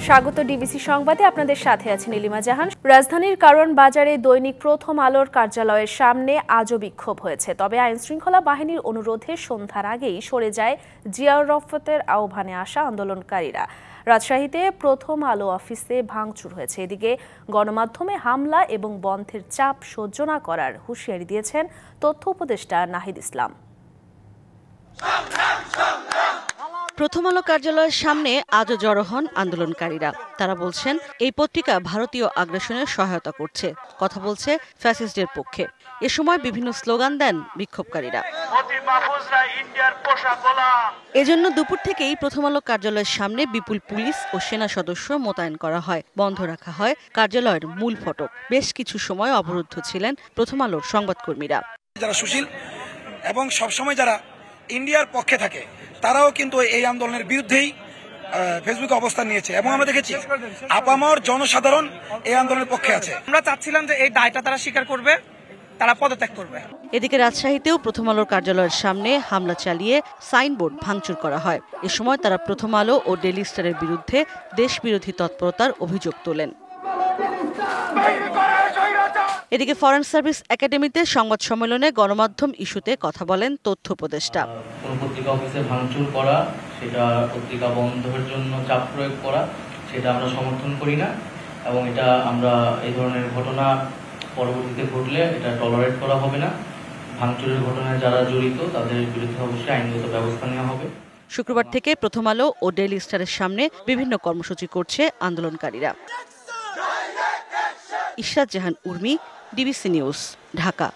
স্বাগত ডিবিসি সংবাদে আপনাদের সাথে আছি নীলিমা জাহান। রাজধানীর কারওয়ান বাজারে দৈনিক প্রথম আলোর কার্যালয়ের সামনে আজও বিক্ষোভ হয়েছে। তবে আইনশৃঙ্খলা বাহিনীর অনুরোধে সন্ধ্যার আগেই সরে যায় জিয়াউর রহমতের আহ্বানে আসা আন্দোলনকারীরা। রাজশাহীতে প্রথম আলো অফিসে ভাঙচুর হয়েছে। এদিকে গণমাধ্যমে হামলা এবং বন্ধের চাপ সহ্য না করার হুঁশিয়ারি দিয়েছেন তথ্য উপদেষ্টা নাহিদ ইসলাম। প্রথম আলো কার্যালয়ের সামনে আজও জড়ো হন আন্দোলনকারীরা। তারা বলছেন এই পত্রিকা ভারতীয় আগ্রাসনের সহায়তা করছে, কথা বলছে ফ্যাসিস্টদের পক্ষে। এ সময় বিভিন্ন স্লোগান দেন বিক্ষোভকারীরা। এজন্য দুপুর থেকেই প্রথম আলো কার্যালয়ের সামনে বিপুল পুলিশ ও সেনা সদস্য মোতায়েন করা হয়। বন্ধ রাখা হয় কার্যালয়ের মূল ফটক। বেশ কিছু সময় অবরুদ্ধ ছিলেন প্রথম আলোর সংবাদকর্মীরা। যারা সুশীল এবং সবসময় যারা ইন্ডিয়ার পক্ষে থাকে তারাও কিন্তু এই আন্দোলনের বিরুদ্ধেই ফেসবুকে অবস্থান নিয়েছে এবং আমরা দেখেছি আপামর জনসাধারণ এই আন্দোলনের পক্ষে আছে। আমরা চাচ্ছিলাম যে এই দায়টা তারা স্বীকার করবে, তারা পদত্যাগ করবে। এদিকে রাজশাহীতেও প্রথম আলোর কার্যালয়ের সামনে হামলা চালিয়ে সাইনবোর্ড ভাঙচুর করা হয়। এ সময় তারা প্রথম আলো ও ডেইলি স্টারের বিরুদ্ধে দেশবিরোধী তৎপরতার অভিযোগ তোলেন। এদিকে ফরেন সার্ভিস একাডেমিতে সংবাদ সম্মেলনে গণমাধ্যম ইস্যুতে কথা বলেন তথ্য উপদেষ্টা। কোন পত্রিকা অফিসে ভাঙচুর করা, সেটা পত্রিকা বন্ধের জন্য চাপ প্রয়োগ করা, সেটা আমরা সমর্থন করি না এবং এটা আমরা এই ধরনের ঘটনা পরবর্তীতে ঘটলে এটা টলারেট করা হবে না। ভাঙচুরের ঘটনায় যারা জড়িত তাদের বিরুদ্ধে অবশ্যই আইনগত ব্যবস্থা নেওয়া হবে। শুক্রবার থেকে প্রথম আলো ও ডেইলি স্টারের সামনে বিভিন্ন কর্মসূচি করছে আন্দোলনকারীরা। ইশরাত জাহান উর্মি, ডিবিসি নিউজ, ঢাকা।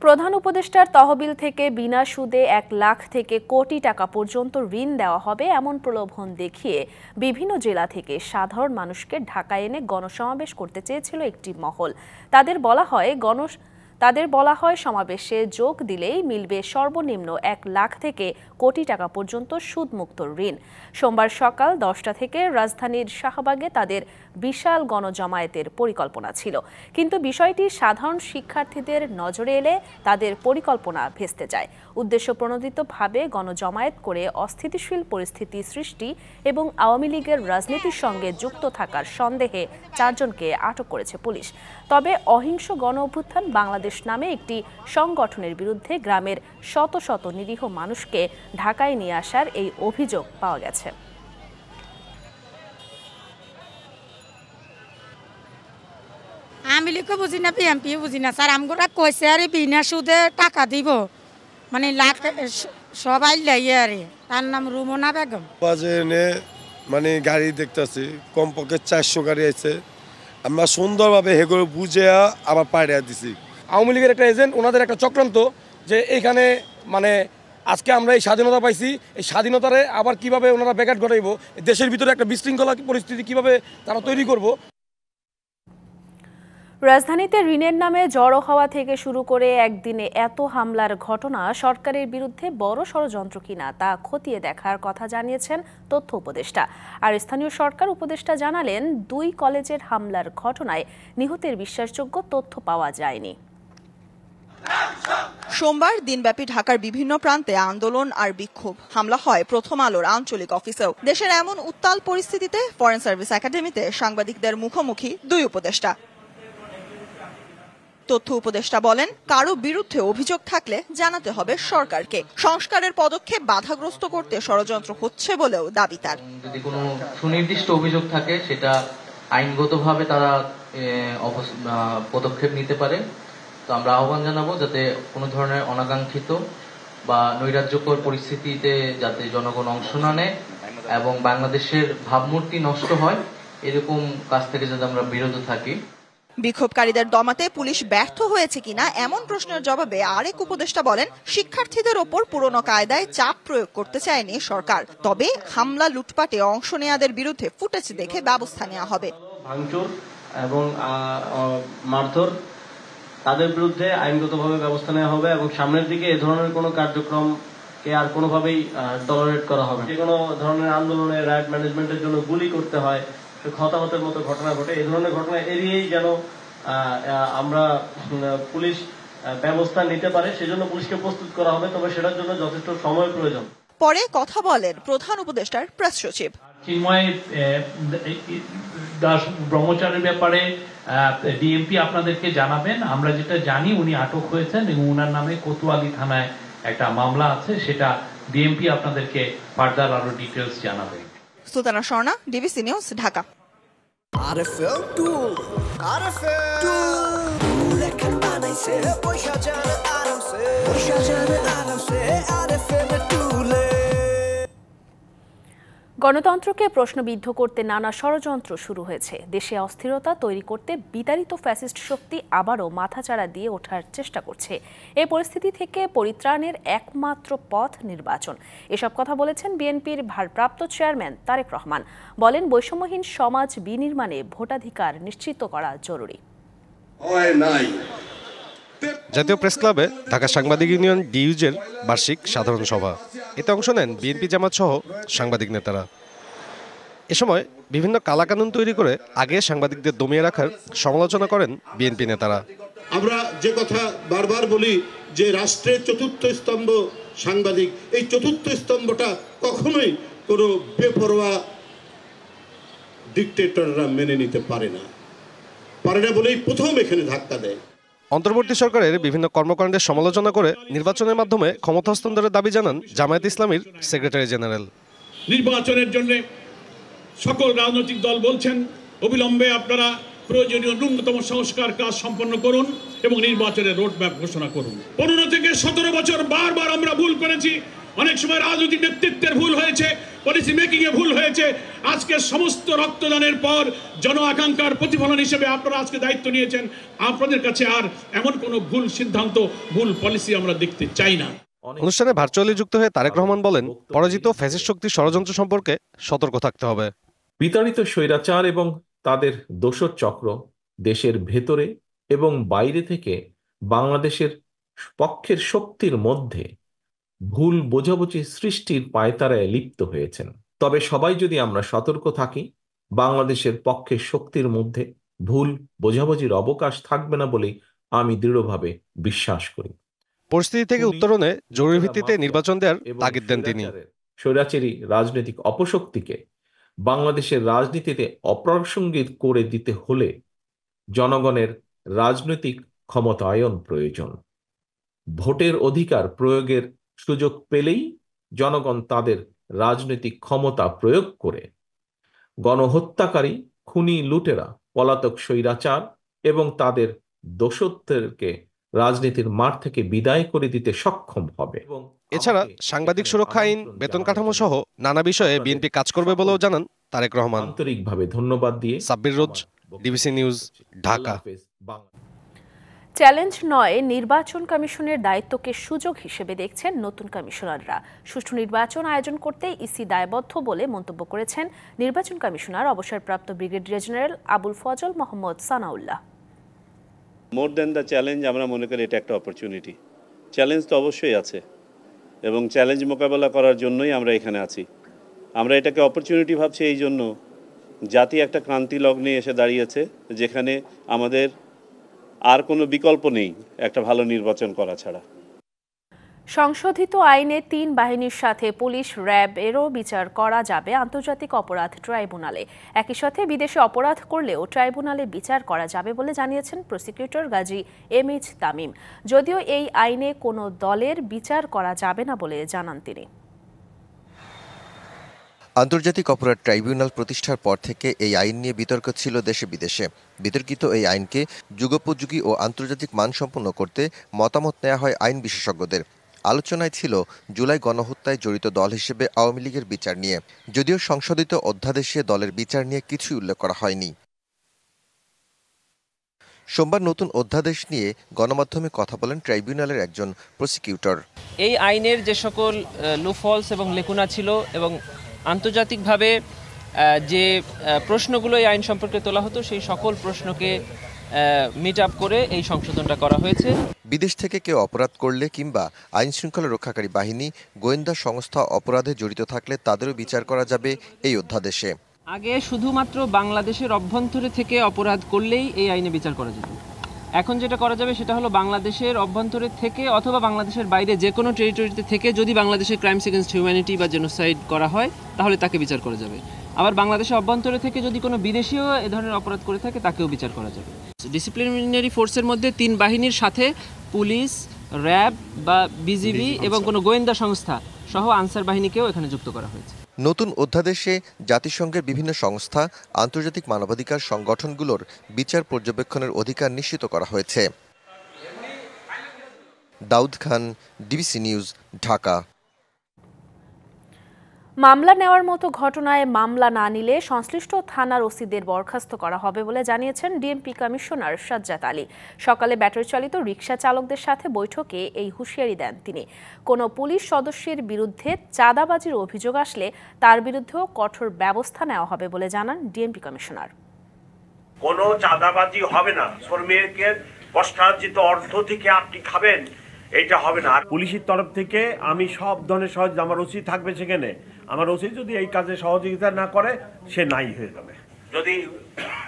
প্রধান উপদেষ্টার তহবিল থেকে বিনা সুদে 1 লাখ থেকে কোটি টাকা পর্যন্ত ঋণ দেওয়া হবে এমন প্রলোভন দেখিয়ে বিভিন্ন জেলা থেকে সাধারণ মানুষকে ঢাকায় এনে গণসমাবেশ করতে চেয়েছিল একটি মহল। তাদের বলা হয় সমাবেশে যোগ দিলেই মিলবে সর্বনিম্ন 1 লাখ থেকে কোটি টাকা পর্যন্ত সুদমুক্ত ঋণ। সোমবার সকাল 10টা থেকে রাজধানীর শাহবাগে তাদের বিশাল গণজমায়েতের পরিকল্পনা ছিল, কিন্তু বিষয়টি সাধারণ শিক্ষার্থীদের নজরে এলে তাদের পরিকল্পনা ভেস্তে যায়। উদ্দেশ্যপ্রণোদিতভাবে গণজমায়েত করে অস্থিতিশীল পরিস্থিতি সৃষ্টি এবং আওয়ামী লীগের রাজনীতির সঙ্গে যুক্ত থাকার সন্দেহে 4 জনকে আটক করেছে পুলিশ। তবে অহিংস গণ অভ্যুত্থান বাংলাদেশ নামে একটি সংগঠনের বিরুদ্ধে গ্রামের শত শত নিরীহ মানুষকে ঢাকায় নিয়ে আসার এই অভিযোগ পাওয়া গেছে। আমি লিখে বুঝি না, বিএমপি বুঝি না স্যার। আমরা কইছে আরে বিনা সুদে টাকা দিব, মানে লাখ সবাই লাইয়ে আরে। তার নাম রুমনা বেগম। মানে গাড়ি দেখতেছি কমপক্ষে 400 গাড়ি আছে। আমরা সুন্দরভাবে হেগুলো বুঝে আবার পাড়িয়ে দিছি। আওয়ামী লীগের একটা এজেন্ট, ওনাদের একটা চক্রান্ত যে এইখানে মানে আজকে আমরা এই স্বাধীনতা পাইছি, এই স্বাধীনতারে আবার কিভাবে ওনারা ব্যাঘাত ঘটাইব, দেশের ভিতরে একটা বিশৃঙ্খলা পরিস্থিতি কিভাবে তারা তৈরি করব। রাজধানীতে ঋণের নামে জড়ো হওয়া থেকে শুরু করে একদিনে এত হামলার ঘটনা সরকারের বিরুদ্ধে বড় ষড়যন্ত্র কিনা তা খতিয়ে দেখার কথা জানিয়েছেন তথ্য উপদেষ্টা। আর স্থানীয় সরকার উপদেষ্টা জানালেন 2 কলেজের হামলার ঘটনায় নিহতের বিশ্বাসযোগ্য তথ্য পাওয়া যায়নি। সোমবার দিনব্যাপী ঢাকার বিভিন্ন প্রান্তে আন্দোলন আর বিক্ষোভ। হামলা হয় প্রথম আলোর আঞ্চলিক অফিসেও। দেশের এমন উত্তাল পরিস্থিতিতে ফরেন সার্ভিস একাডেমিতে সাংবাদিকদের মুখোমুখি 2 উপদেষ্টা। তথ্য উপদেষ্টা বলেন, কারো বিরুদ্ধে অভিযোগ থাকলে জানাতে হবে সরকারকে। সংস্কারের পদক্ষেপ বাধাগ্রস্ত করতে ষড়যন্ত্র হচ্ছে বলেও দাবি তার। যদি কোনো সুনির্দিষ্ট অভিযোগ থাকে সেটা আইনগতভাবে তারা পদক্ষেপ নিতে পারে। তো আমরা আহ্বান জানাবো যাতে কোনো ধরনের অনাকাঙ্ক্ষিত বা নৈরাজ্যকর পরিস্থিতিতে যাতে জনগণ অংশ না নেয় এবং বাংলাদেশের ভাবমূর্তি নষ্ট হয়, এরকম কাজ থেকে যাতে আমরা বিরত থাকি। বিক্ষোভকারীদের দমাতে পুলিশ ব্যর্থ হয়েছে কিনা এমন প্রশ্নের জবাবে আরেক উপদেষ্টা বলেন, শিক্ষার্থীদের ওপর পুরনো কায়দায় চাপ প্রয়োগ করতে চায়নি সরকার। তবে হামলা লুটপাটে অংশ নেয়াদের বিরুদ্ধে ফুটেজ দেখে ব্যবস্থা নেওয়া হবে। ভাঙচুর এবং মারধর, তাদের বিরুদ্ধে আইনগতভাবে ব্যবস্থা নেওয়া হবে এবং সামনের দিকে এ ধরনের কোনো কার্যক্রমকে আর কোনোভাবেই টলারেট করা হবে। যে কোনো ধরনের আন্দোলনে রাইট ম্যানেজমেন্টের জন্য গুলি করতে হয়, হতাহতের মতো ঘটনা ঘটে, এই ধরনের ঘটনা এড়িয়েই যেন আমরা পুলিশ ব্যবস্থা নিতে পারে সেজন্য পুলিশকে প্রস্তুত করা হবে। তবে সেটার জন্য যথেষ্ট সময় প্রয়োজন। পরে কথা বলেন প্রধান উপদেষ্টার প্রেস সচিব। চিন্ময় দাস ব্রহ্মচারীর ব্যাপারে ডিএমপি আপনাদেরকে জানাবেন। আমরা যেটা জানি উনি আটক হয়েছেন এবং উনার নামে কোতোয়ালি থানায় একটা মামলা আছে, সেটা ডিএমপি আপনাদেরকে ফার্দার আরো ডিটেইলস জানাবে। Sultana Swarna, DBC news, Dhaka. গণতন্ত্রকে প্রশ্নবিদ্ধ করতে নানা ষড়যন্ত্র শুরু হয়েছে। দেশে অস্থিরতা তৈরি করতে বিতাড়িত ফ্যাসিস্ট শক্তি আবারও মাথাচাড়া দিয়ে ওঠার চেষ্টা করছে। এই পরিস্থিতি থেকে পরিত্রাণের একমাত্র পথ নির্বাচন। এসব কথা বলেছেন বিএনপির ভারপ্রাপ্ত চেয়ারম্যান তারেক রহমান। বলেন, বৈষম্যহীন সমাজ বিনির্মাণে ভোটাধিকার নিশ্চিত করা জরুরি। জাতীয় প্রেস ক্লাবে ঢাকা সাংবাদিক ইউনিয়ন ডিইউজের বার্ষিক সাধারণ সভা। এতে অংশ নেন বিএনপি জামাত সহ সাংবাদিক নেতারা। এ সময় বিভিন্ন কালাকানুন তৈরি করে আগে সাংবাদিকদের দমিয়ে রাখার সমালোচনা করেন বিএনপি নেতারা। আমরা যে কথা বারবার বলি যে রাষ্ট্রের চতুর্থ স্তম্ভ সাংবাদিক, এই চতুর্থ স্তম্ভটা কখনোই কোনো বেপরোয়া ডিক্টেটররা মেনে নিতে পারে না বলেই প্রথম এখানে ধাক্কা দেয়। অন্তর্বর্তী সরকারের বিভিন্ন কর্মকাণ্ডের সমালোচনা করে নির্বাচনের মাধ্যমে ক্ষমতা হস্তান্তরের দাবি জানান জামায়াত ইসলামীর সেক্রেটারি জেনারেল। নির্বাচনের জন্য সকল রাজনৈতিক দল বলছেন অবিলম্বে আপনারা প্রয়োজনীয় ন্যূনতম সংস্কার কাজ সম্পন্ন করুন এবং নির্বাচনের রোডম্যাপ ঘোষণা করুন। 15 থেকে 17 বছর বারবার আমরা ভুল করেছি। অনেক সময় রাজনৈতিক নেতৃত্বের ভুল হয়েছে, পলিসি মেকিং এ ভুল হয়েছে। আজকে সমস্ত রক্তদানের পর জন আকাঙ্ক্ষার প্রতিফলন হিসেবে আপনারা আজকে দায়িত্ব নিয়েছেন। আপনাদের কাছে আর এমন কোনো ভুল সিদ্ধান্ত, ভুল পলিসি আমরা দেখতে চাই না। অনুষ্ঠানে ভার্চুয়ালি যুক্ত হয়ে তারেক রহমান বলেন, পরাজিত ফ্যাসিস্ট শক্তির ষড়যন্ত্র সম্পর্কে সতর্ক থাকতে হবে। বিতাড়িত স্বৈরাচার এবং তাদের দোসর চক্র দেশের ভেতরে এবং বাইরে থেকে বাংলাদেশের পক্ষের শক্তির মধ্যে ভুল বোঝাবুঝি সৃষ্টির পায়তারায় লিপ্ত হয়েছেন। তবে সবাই যদি আমরা সতর্ক থাকি, বাংলাদেশের পক্ষের শক্তির মধ্যে ভুল বোঝাবুঝির অবকাশ থাকবে না বলে আমি দৃঢ়ভাবে বিশ্বাস করি। পরিস্থিতি থেকে উত্তরণে জরুরি ভিত্তিতে নির্বাচন দেওয়ার তাগিদ দেন তিনি। স্বৈরাচারী রাজনৈতিক অপশক্তিকে বাংলাদেশের রাজনীতিতে অপ্রাসঙ্গিক করে দিতে হলে জনগণের রাজনৈতিক ক্ষমতায়ন প্রয়োজন। ভোটের অধিকার প্রয়োগের সুযোগ পেলেই জনগণ তাদের রাজনৈতিক ক্ষমতা প্রয়োগ করে গণহত্যাকারী, খুনি, লুটেরা, পলাতক স্বৈরাচার এবং তাদের দোষত্বকে রাজনীতির মাঠ থেকে বিদায় করে দিতে সক্ষম হবে। এছাড়া সাংবাদিক সুরক্ষা আইন, বেতন কাঠামো সহ নানা বিষয়ে বিএনপি কাজ করবে বলেও জানান তারেক রহমান। আন্তরিকভাবে ধন্যবাদ দিয়ে সাব্বির রোজ, ডিবিসি নিউজ, ঢাকা। চ্যালেঞ্জ নয়, নির্বাচন কমিশনের দায়িত্বকে সুযোগ হিসেবে দেখছেন নতুন কমিশনাররা। সুষ্ঠু নির্বাচন আয়োজন করতে ইসি দায়বদ্ধ বলে মন্তব্য করেছেন নির্বাচন কমিশনার অবসরপ্রাপ্ত brigadier general Abul Fazal Mohammad Sanaullah. More than the challenge, আমরা মনে করি এটা একটা অপরচুনিটি। চ্যালেঞ্জ তো অবশ্যই আছে এবং চ্যালেঞ্জ মোকাবেলা করার জন্যই আমরা এখানে আছি। আমরা এটাকে অপরচুনিটি ভাবছি এই জন্য, জাতি একটা ক্রান্তি লগ্নে এসে দাঁড়িয়েছে যেখানে আমাদের আর কোনো বিকল্প নেই একটা ভালো নির্বাচন করা ছাড়া। সংশোধিত আইনে 3 বাহিনীর সাথে পুলিশ, র্যাব এরও বিচার করা যাবে আন্তর্জাতিক অপরাধ ট্রাইব্যুনালে। একই সাথে বিদেশে অপরাধ করলেও ট্রাইব্যুনালে বিচার করা যাবে বলে জানিয়েছেন প্রসিকিউটর গাজী এমএইচ তামিম। যদিও এই আইনে কোনো দলের বিচার করা যাবে না বলে জানান তিনি। আন্তর্জাতিক অপরাধ ট্রাইব্যুনাল প্রতিষ্ঠার পর থেকে এই আইন নিয়ে বিতর্ক ছিল দেশে বিদেশে। বিতর্কিত এই আইনকে যুগোপযোগী ও আন্তর্জাতিক মানসম্পন্ন করতে মতামত নেওয়া হয় আইন বিশেষজ্ঞদের। আলোচনায় ছিল জুলাই গণহত্যায় জড়িত দল হিসেবে আওয়ামী লীগের বিচার নিয়ে, যদিও সংশোধিত অধ্যাদেশে দলের বিচার নিয়ে কিছুই উল্লেখ করা হয়নি। সোমবার নতুন অধ্যাদেশ নিয়ে গণমাধ্যমে কথা বলেন ট্রাইব্যুনালের একজন প্রসিকিউটর। এই আইনের যে সকল লুফলস এবং লেকুনা ছিল এবং আন্তর্জাতিকভাবে যে প্রশ্নগুলো এই আইন সম্পর্কে তোলা হতো সেই সকল প্রশ্নকে মিট আপ করে এই সংশোধনটা করা হয়েছে। বিদেশ থেকে কেউ অপরাধ করলে কিংবা আইন শৃঙ্খলা রক্ষাকারী বাহিনী, গোয়েন্দা সংস্থা অপরাধে জড়িত থাকলে তাদেরও বিচার করা যাবে এই অধ্যাদেশে। আগে শুধুমাত্র বাংলাদেশের অভ্যন্তরে থেকে অপরাধ করলেই এই আইনে বিচার করা যেত। এখন যেটা করা যাবে সেটা হলো বাংলাদেশের অভ্যন্তরে থেকে অথবা বাংলাদেশের বাইরে যে কোনো টেরিটরিতে থেকে যদি বাংলাদেশের ক্রাইমস এগেইনস্ট হিউম্যানিটি বা জেনোসাইড করা হয় তাহলে তাকে বিচার করা যাবে। আবার বাংলাদেশের অভ্যন্তরে থেকে যদি কোনো বিদেশিও এ ধরনের অপরাধ করে থাকে তাকেও বিচার করা যাবে। ডিসিপ্লিনারি ফোর্সের মধ্যে 3 বাহিনীর সাথে পুলিশ, র্যাব বা বিজিবি এবং কোনো গোয়েন্দা সংস্থা সহ আনসার বাহিনীকেও এখানে যুক্ত করা হয়েছে। নতুন অধ্যাদেশে জাতিসংঘের বিভিন্ন সংস্থা, আন্তর্জাতিক মানবাধিকার সংগঠনগুলোর বিচার পর্যবেক্ষণের অধিকার নিশ্চিত করা হয়েছে। Daud Khan, DBC news, Dhaka. মামলা নেওয়ার মতো ঘটনায় মামলা না নিলে সংশ্লিষ্ট থানার ওসিদের বরখাস্ত করা হবে বলে জানিয়েছেন ডিএমপি কমিশনার সাজ্জাদ আলী। সকালে ব্যাটারি চালিত রিকশা চালকদের সাথে বৈঠকে এই হুঁশিয়ারি দেন তিনি। কোনো পুলিশ সদস্যের বিরুদ্ধে চাঁদাবাজির অভিযোগ আসলে তার বিরুদ্ধেও কঠোর ব্যবস্থা নেওয়া হবে বলে জানান ডিএমপি কমিশনার। কোনো চাঁদাবাজি হবে না, শ্রমিকের কষ্টার্জিত অর্থ থেকে আপনি খাবেন, এটা হবে না। পুলিশের তরফ থেকে আমি সব ধরনের সহযোগিতা, আমার ওসি থাকবে সেখানে, আমার ওসি যদি এই কাজে সহযোগিতা না করে সে নাই হয়ে যাবে। যদি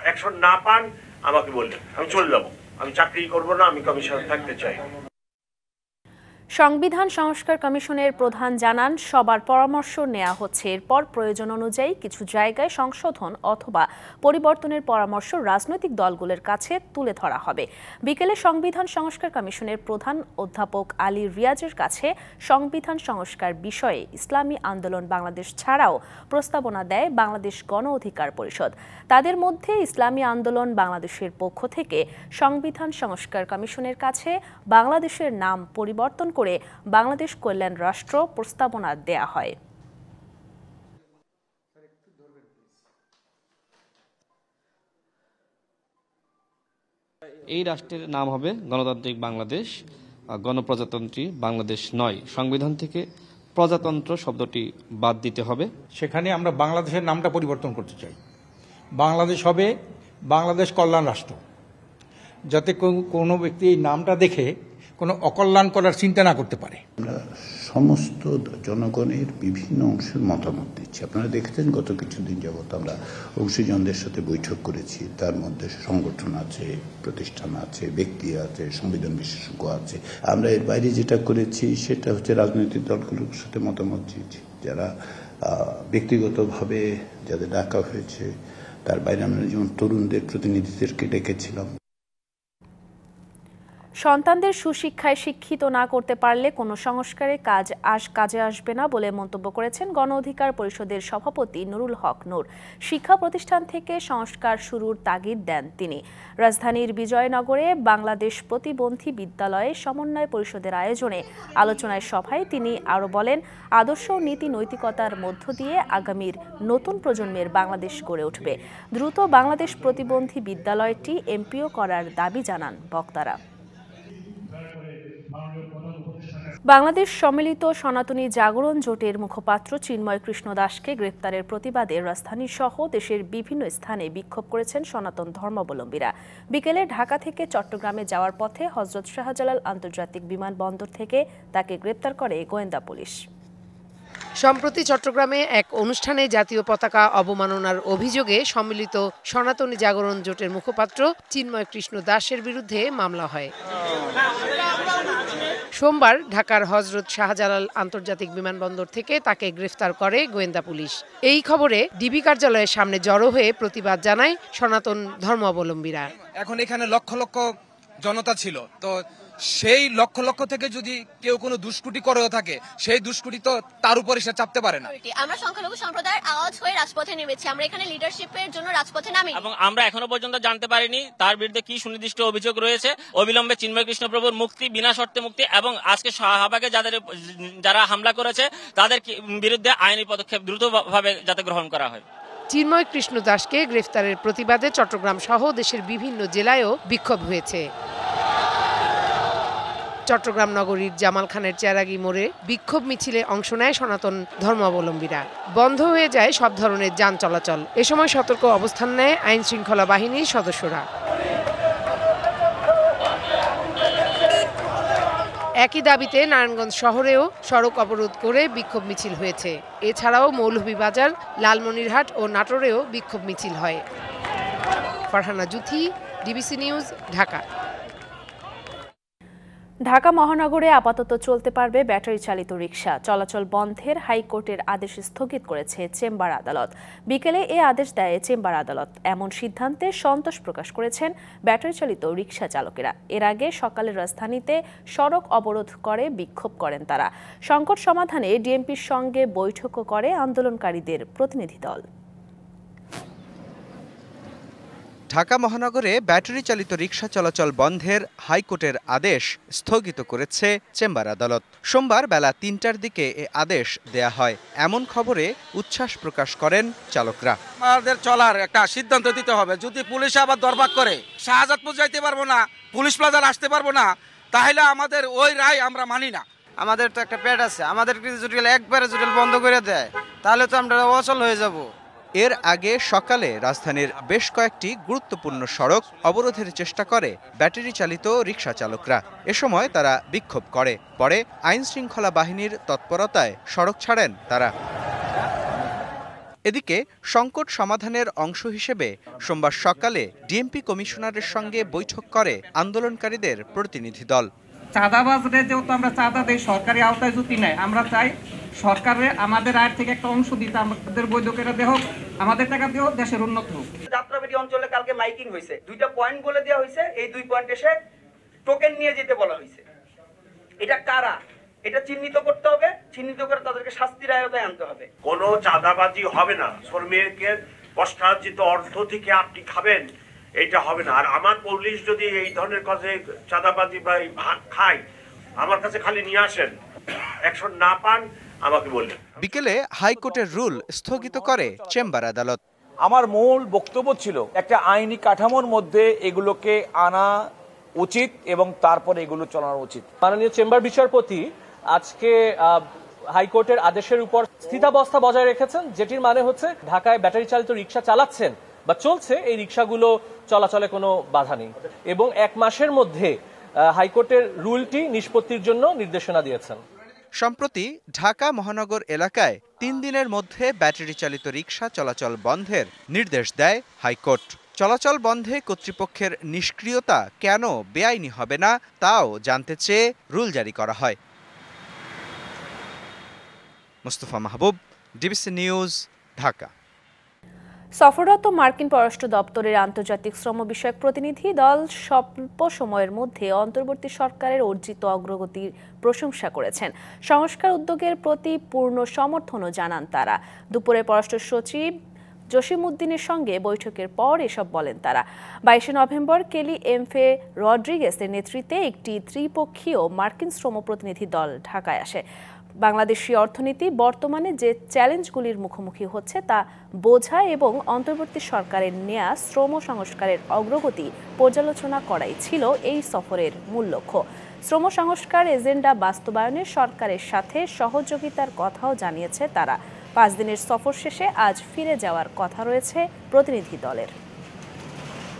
অ্যাকশন না পান আমাকে বললেন, আমি চলে যাবো, আমি চাকরি করব না, আমি কমিশনার থাকতে চাই। সংবিধান সংস্কার কমিশনের প্রধান জানান, সবার পরামর্শ নেওয়া হচ্ছে। এরপর প্রয়োজন অনুযায়ী কিছু জায়গায় সংশোধন অথবা পরিবর্তনের পরামর্শ রাজনৈতিক দলগুলোর কাছে তুলে ধরা হবে। বিকেলে সংবিধান সংস্কার কমিশনের প্রধান অধ্যাপক আলী রিয়াজের কাছে সংবিধান সংস্কার বিষয়ে ইসলামী আন্দোলন বাংলাদেশ ছাড়াও প্রস্তাবনা দেয় বাংলাদেশ গণ অধিকার পরিষদ। তাদের মধ্যে ইসলামী আন্দোলন বাংলাদেশের পক্ষ থেকে সংবিধান সংস্কার কমিশনের কাছে বাংলাদেশের নাম পরিবর্তন করে বাংলাদেশ কল্যাণ রাষ্ট্র প্রস্তাবনা দেয়া হয়। এই রাষ্ট্রের নাম হবে গণতান্ত্রিক বাংলাদেশ, গণপ্রজাতন্ত্রী বাংলাদেশ নয়। সংবিধান থেকে প্রজাতন্ত্র শব্দটি বাদ দিতে হবে। সেখানে আমরা বাংলাদেশের নামটা পরিবর্তন করতে চাই। বাংলাদেশ হবে বাংলাদেশ কল্যাণ রাষ্ট্র, যাতে কোনো ব্যক্তি এই নামটা দেখে কোনো অকল্যাণ করার চিন্তা না করতে পারে। আমরা সমস্ত জনগণের বিভিন্ন অংশের মতামত দিচ্ছি। আপনারা দেখেছেন গত কিছুদিন যাবত আমরা অংশীজনদের সাথে বৈঠক করেছি। তার মধ্যে সংগঠন আছে, প্রতিষ্ঠান আছে, ব্যক্তি আছে, সংবিধান বিশেষজ্ঞ আছে। আমরা এর বাইরে যেটা করেছি সেটা হচ্ছে রাজনৈতিক দলগুলোর সাথে মতামত দিয়েছি, যারা ব্যক্তিগতভাবে যাদের ডাকা হয়েছে। তার বাইরে আমরা যেমন তরুণদের প্রতিনিধিদেরকে ডেকেছিলাম। সন্তানদের সুশিক্ষায় শিক্ষিত না করতে পারলে কোনো সংস্কারের কাজে আসবে না বলে মন্তব্য করেছেন গণ অধিকার পরিষদের সভাপতি নুরুল হক নূর। শিক্ষা প্রতিষ্ঠান থেকে সংস্কার শুরুর তাগিদ দেন তিনি। রাজধানীর বিজয়নগরে বাংলাদেশ প্রতিবন্ধী বিদ্যালয়ে সমন্বয় পরিষদের আয়োজনে আলোচনায় সভায় তিনি আরও বলেন, আদর্শ নীতি নৈতিকতার মধ্য দিয়ে আগামীর নতুন প্রজন্মের বাংলাদেশ গড়ে উঠবে। দ্রুত বাংলাদেশ প্রতিবন্ধী বিদ্যালয়টি এমপিও করার দাবি জানান বক্তারা। বাংলাদেশ সম্মিলিত সনাতনী জাগরণ জোটের মুখপাত্র চিন্ময় কৃষ্ণ দাসকে গ্রেপ্তারের প্রতিবাদে রাজধানী সহ দেশের বিভিন্ন স্থানে বিক্ষোভ করেছেন সনাতন ধর্মাবলম্বীরা। বিকেলে ঢাকা থেকে চট্টগ্রামে যাওয়ার পথে হযরত শাহজালাল আন্তর্জাতিক বিমানবন্দর থেকে তাকে গ্রেপ্তার করে গোয়েন্দা পুলিশ। সম্প্রতি চট্টগ্রামে এক অনুষ্ঠানে জাতীয় পতাকা অবমাননার অভিযোগে সম্মিলিত সনাতনী জাগরণ জোটের মুখপাত্র চিন্ময় কৃষ্ণ দাসের বিরুদ্ধে মামলা হয়। সোমবার ঢাকার হযরত শাহজালাল আন্তর্জাতিক বিমানবন্দর থেকে তাকে গ্রেফতার করে গোয়েন্দা পুলিশ। এই খবরে ডিবি কার্যালয়ের সামনে জড়ো হয়ে প্রতিবাদ জানায় সনাতন ধর্মাবলম্বীরা। এখন এখানে লক্ষ লক্ষ জনতা ছিল, তো সেই লক্ষ লক্ষ থেকে যদি কেউ কোনো দুষ্কৃতি করেও থাকে, সেই দুষ্কৃতি তো তার উপরে সে চাপতে পারে না। আমরা সংখ্যালঘু সম্প্রদায়ের আওয়াজ হয়ে রাজপথে নেমেছি। আমরা এখানে লিডারশিপের জন্য রাজপথে নামি এবং আমরা এখনো পর্যন্ত জানতে পারিনি তার বিরুদ্ধে কি সুনির্দিষ্ট অভিযোগ রয়েছে। অবিলম্বে চিন্ময় কৃষ্ণ প্রভুর মুক্তি, বিনা শর্তে মুক্তি এবং আজকে শাহবাগে যারা হামলা করেছে তাদের বিরুদ্ধে আইনি পদক্ষেপ দ্রুতভাবে যাতে গ্রহণ করা হয়। চিন্ময় কৃষ্ণ দাসকে গ্রেফতারের প্রতিবাদে চট্টগ্রাম সহ দেশের বিভিন্ন জেলায়ও বিক্ষোভ হয়েছে। চট্টগ্রাম নগরীর জামাল খানের চেরাগি মোড়ে বিক্ষোভ মিছিলে অংশ নেয় সনাতন ধর্মাবলম্বীরা। বন্ধ হয়ে যায় সব ধরনের যান চলাচল। এ সময় সতর্ক অবস্থান নেয় আইন শৃঙ্খলা বাহিনীর সদস্যরা। একই দাবিতে নারায়ণগঞ্জ শহরেও সড়ক অবরোধ করে বিক্ষোভ মিছিল হয়েছে। এছাড়াও মৌলভীবাজার, লালমনিরহাট ও নাটোরেও বিক্ষোভ মিছিল হয়। Farhana Juthi, DBC news, Dhaka. ঢাকা মহানগরে আপাতত চলতে পারবে ব্যাটারি চালিত রিকশা। চলাচল বন্ধের হাইকোর্টের আদেশ স্থগিত করেছে চেম্বার আদালত। বিকেলে এ আদেশ দেয় চেম্বার আদালত। এমন সিদ্ধান্তে সন্তোষ প্রকাশ করেছেন ব্যাটারি চালিত রিকশা চালকেরা। এর আগে সকালে রাজধানীতে সড়ক অবরোধ করে বিক্ষোভ করেন তারা। সংকট সমাধানে ডিএমপির সঙ্গে বৈঠকও করে আন্দোলনকারীদের প্রতিনিধি দল। ঢাকা মহানগরে ব্যাটারি চালিত রিকশা চলাচল বন্ধের হাইকোর্টের আদেশ স্থগিত করেছে চেম্বার আদালত। সোমবার বেলা ৩টার দিকে এ আদেশ দেয়া হয়। এমন খবরে উচ্ছ্বাস প্রকাশ করেন চালকরা। আমাদের চলার একটা সিদ্ধান্ত দিতে হবে। যদি পুলিশ আবার দরবার করে শাহজাদপুর যাইতে পারবো না, পুলিশ প্লাজার আসতে পারবো না, তাহলে আমাদের ওই রায় আমরা মানি না। আমাদের তো একটা পেট আছে, আমাদের যদি একবারে যদি বন্ধ করে দেয় তাহলে তো আমরা অচল হয়ে যাব। এর আগে সকালে রাজধানীর বেশ কয়েকটি গুরুত্বপূর্ণ সড়ক অবরোধের চেষ্টা করে ব্যাটারি চালিত রিকশা চালকরা। এ সময় তারা বিক্ষোভ করে। পরে আইন শৃঙ্খলা বাহিনীর তৎপরতায় সড়ক ছাড়েন তারা। এদিকে সংকট সমাধানের অংশ হিসেবে সোমবার সকালে ডিএমপি কমিশনারের সঙ্গে বৈঠক করে আন্দোলনকারীদের প্রতিনিধি দল। চাঁদাবাজদের যেহেতু আমরা চাঁদা দেই, সরকারি আওতায় যদি নেয়, আমরা চাই সরকারের আমাদের আয়ের থেকে একটা অংশ দিতে, আমাদের বৈধকেরা দেহ, আমাদের টাকা দিয়েও দেশের উন্নত হোক। যাত্রাবাড়ি অঞ্চলে কালকে মাইকিং হয়েছে, 2টা পয়েন্ট বলে দেওয়া হয়েছে, এই 2 পয়েন্ট এসে টোকেন নিয়ে যেতে বলা হয়েছে। এটা কারা, এটা চিহ্নিত করতে হবে, চিহ্নিত করে তাদেরকে শাস্তির আওতায় আনতে হবে। কোনো চাঁদাবাজি হবে না, শ্রমিকের কষ্টার্জিত অর্থ থেকে আপনি খাবেন, এটা হবে না। আর আমার পুলিশ যদি এই ধরনের কাজে চাঁদাবাজি বা ভাগ খায়, আমার কাছে খালি নিয়ে আসেন, অ্যাকশন না পান আমাকে বললেন। বিকেলে হাইকোর্টের রুল স্থগিত করে চেম্বার আদালত। আমার মূল বক্তব্য ছিল একটা আইনি কাঠামোর মধ্যে এগুলোকে আনা উচিত এবং তারপরে এগুলো চালানো উচিত। মাননীয় চেম্বার বিচারপতি আজকে হাইকোর্টের আদেশের উপর স্থিতাবস্থা বজায় রেখেছেন, যেটির মানে হচ্ছে ঢাকায় ব্যাটারি চালিত রিকশা চালাচ্ছেন বা চলছে, এই রিকশাগুলো চলাচলে কোনো বাধা নেই এবং 1 মাসের মধ্যে হাইকোর্টের রুলটি নিষ্পত্তির জন্য নির্দেশনা দিয়েছেন। সম্প্রতি ঢাকা মহানগর এলাকায় 3 দিনের মধ্যে ব্যাটারি চালিত রিকশা চলাচল বন্ধের নির্দেশ দেয় হাইকোর্ট। চলাচল বন্ধে কর্তৃপক্ষের নিষ্ক্রিয়তা কেন বেআইনি হবে না তাও জানতে চেয়ে রুল জারি করা হয়। মুস্তফা মাহবুব, ডিবিসি নিউজ, ঢাকা। সফররত মার্কিন পররাষ্ট্র দপ্তরের আন্তর্জাতিক শ্রম বিষয়ক প্রতিনিধি দল স্বল্প সময়ের মধ্যে অন্তর্বর্তী সরকারের অর্জিত অগ্রগতির প্রশংসা করেছেন। সংস্কার উদ্যোগের প্রতি পূর্ণ সমর্থনও জানান তারা। দুপুরে পররাষ্ট্র সচিব জসিমউদ্দিনের সঙ্গে বৈঠকের পর এসব বলেন তারা। 22 নভেম্বর কেলি এমফে রড্রিগেসের নেতৃত্বে একটি ত্রিপক্ষীয় মার্কিন শ্রম প্রতিনিধি দল ঢাকায় আসে। বাংলাদেশি অর্থনীতি বর্তমানে যে চ্যালেঞ্জগুলির মুখোমুখি হচ্ছে তা বোঝা এবং অন্তর্বর্তী সরকারের নেয়া শ্রম সংস্কারের অগ্রগতি পর্যালোচনা করাই ছিল এই সফরের মূল লক্ষ্য। শ্রম সংস্কার এজেন্ডা বাস্তবায়নে সরকারের সাথে সহযোগিতার কথাও জানিয়েছে তারা। 5 দিনের সফর শেষে আজ ফিরে যাওয়ার কথা রয়েছে প্রতিনিধি দলের।